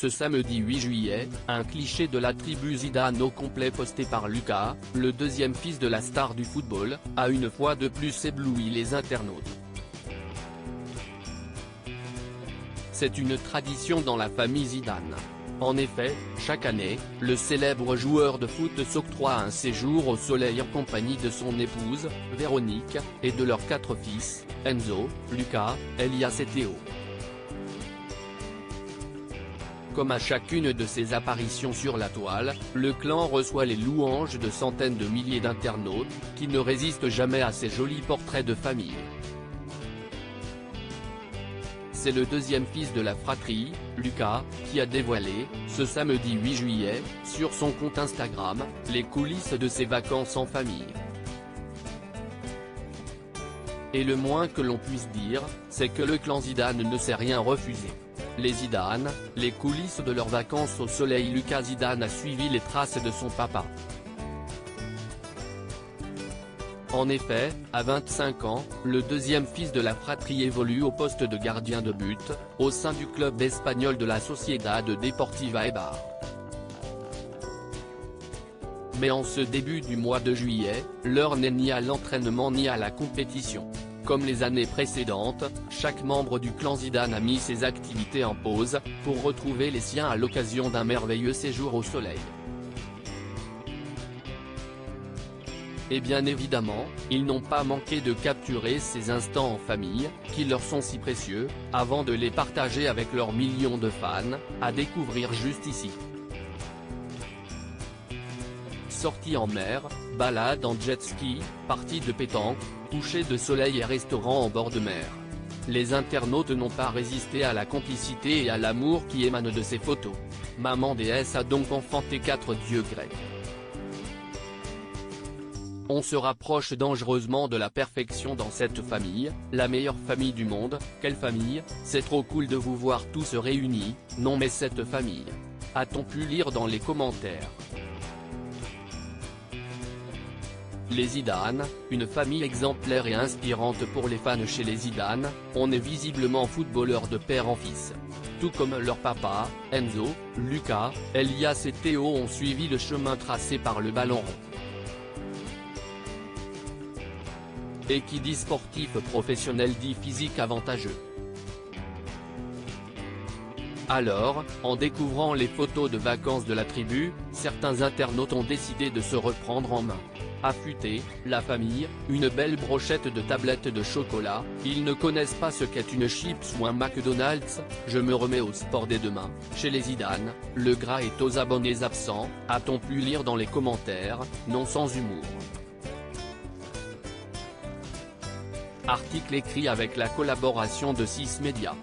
ce samedi 8 juillet, un cliché de la tribu Zidane au complet posté par Lucas, le deuxième fils de la star du football, a une fois de plus ébloui les internautes. C'est une tradition dans la famille Zidane. En effet, chaque année, le célèbre joueur de foot s'octroie un séjour au soleil en compagnie de son épouse, Véronique, et de leurs 4 fils, Enzo, Lucas, Elias et Théo. Comme à chacune de ses apparitions sur la toile, le clan reçoit les louanges de centaines de milliers d'internautes, qui ne résistent jamais à ces jolis portraits de famille. C'est le deuxième fils de la fratrie, Lucas, qui a dévoilé, ce samedi 8 juillet, sur son compte Instagram, les coulisses de ses vacances en famille. Et le moins que l'on puisse dire, c'est que le clan Zidane ne s'est rien refusé. Les Zidane, les coulisses de leurs vacances au soleil. Lucas Zidane a suivi les traces de son papa. En effet, à 25 ans, le deuxième fils de la fratrie évolue au poste de gardien de but, au sein du club espagnol de la Sociedad Deportiva Eibar. Mais en ce début du mois de juillet, l'heure n'est ni à l'entraînement ni à la compétition. Comme les années précédentes, chaque membre du clan Zidane a mis ses activités en pause, pour retrouver les siens à l'occasion d'un merveilleux séjour au soleil. Et bien évidemment, ils n'ont pas manqué de capturer ces instants en famille, qui leur sont si précieux, avant de les partager avec leurs millions de fans, à découvrir juste ici. Sorties en mer, balades en jet ski, parties de pétanque, couchers de soleil et restaurants en bord de mer. Les internautes n'ont pas résisté à la complicité et à l'amour qui émanent de ces photos. Maman déesse a donc enfanté 4 dieux grecs. On se rapproche dangereusement de la perfection dans cette famille, la meilleure famille du monde. Quelle famille, c'est trop cool de vous voir tous réunis. Non mais cette famille. A-t-on pu lire dans les commentaires. Les Zidane, une famille exemplaire et inspirante pour les fans. Chez les Zidane, on est visiblement footballeur de père en fils. Tout comme leur papa, Enzo, Lucas, Elias et Théo ont suivi le chemin tracé par le ballon rond. Et qui dit sportif professionnel dit physique avantageux. Alors, en découvrant les photos de vacances de la tribu, certains internautes ont décidé de se reprendre en main. Affûter, la famille, une belle brochette de tablettes de chocolat, ils ne connaissent pas ce qu'est une chips ou un McDonald's. Je me remets au sport dès demain. Chez les Zidane, le gras est aux abonnés absents, a-t-on pu lire dans les commentaires, non sans humour. Article écrit avec la collaboration de 6 médias.